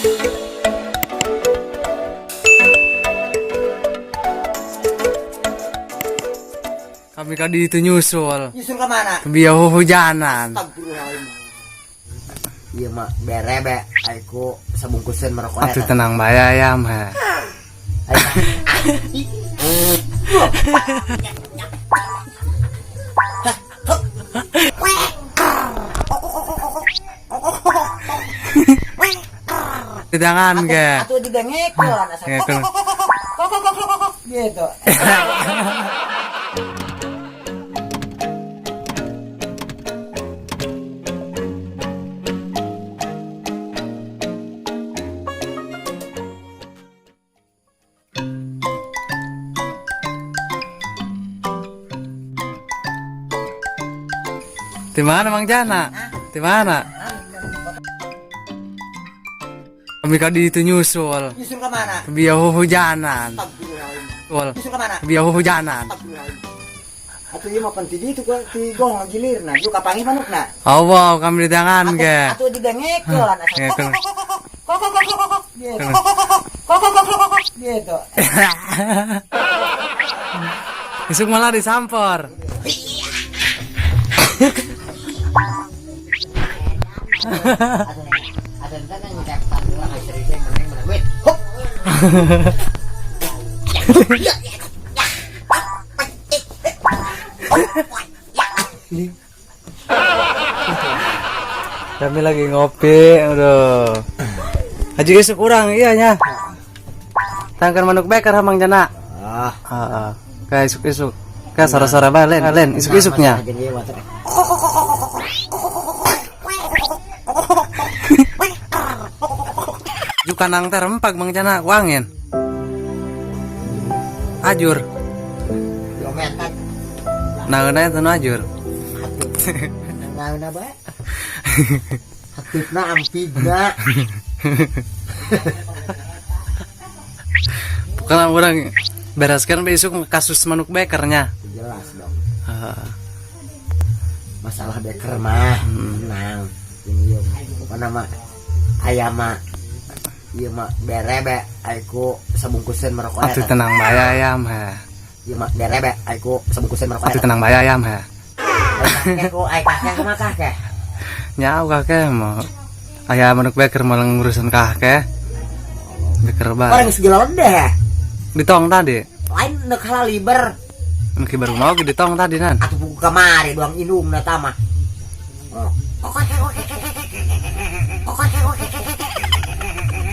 Kami kadi itu nyusul. Nyusul ke mana? Biar hujanan. Iya mak berebe, aku sebungkusan merokok. Atuh tenang bae ayam ha. Tidangan ke? Atuh didengek lah gitu. Di mana Mang Jana? Di mana? Kami kadi itu nyusul. Nyusul ke mana? Biar hujanan. Nyusul ke mana? Biar hujanan. Atuh ieu mah penting itu ke ti gong ngagilirna, ju kapangi manukna. Allah, kami didangan ke? Atuh didengek lah gitu. Isuk malah disampor. Ada entar yang ngecapkan lah cerita meneng wait. Hop. Kami lagi ngopi, aduh. Haji isuk kurang iya nya. Tangkan manuk beker Mang Jana. Kayak isuk-isuk. Kayak sara-sara balen, isuk-isuknya. Jukanang terempak Mang Jana wangin. Ajur. Naeuna itu ajur. Naeuna bae. Hakipna ampidna. Bukan orang bereskan besok kasus manuk bekernya. Jelas dong. Masalah beker mah tenang. Ini apa nama ayam mah. Iya mah berebe, aku sebungkusan merokok. Atuh tenang bae ayam ha. Iya mah berebe, aku sebungkusan merokok. Atuh tenang bae ayam ha. Aku kakek ke mah kakek. Nyau kakek mah. Aya manuk beker malah ngurusan kakek. Beker bae. Orang segala deh. Ditong tadi. Lain nek halaliber. Mungkin baru mau ditong tadi nan. Atuh buku kamari doang indungna tah mah.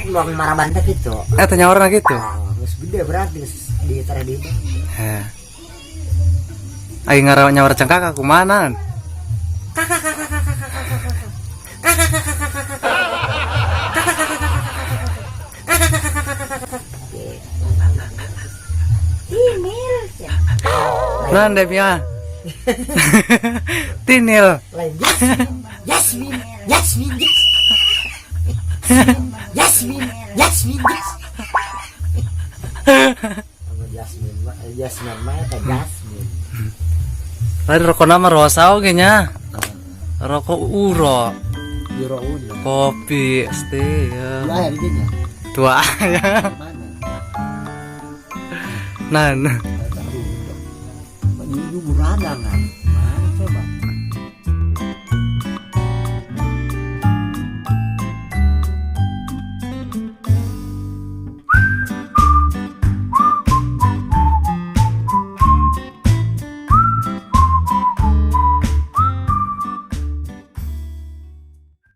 Luang maraban teh gitu. Tanya orang gitu. Geus gede berarti di tadi. Heh. Aing nyawar cengkak aku mana? Nanda Pia. Tinil. Yasmin. Yasmin mah eta Jasmin. Lain rokok nama rosa oge nya. Rokok uro. Euro udah. Kopi stay ya. Dua ya dinya. Tua ya. Mana? Nan. Ini buradang kan.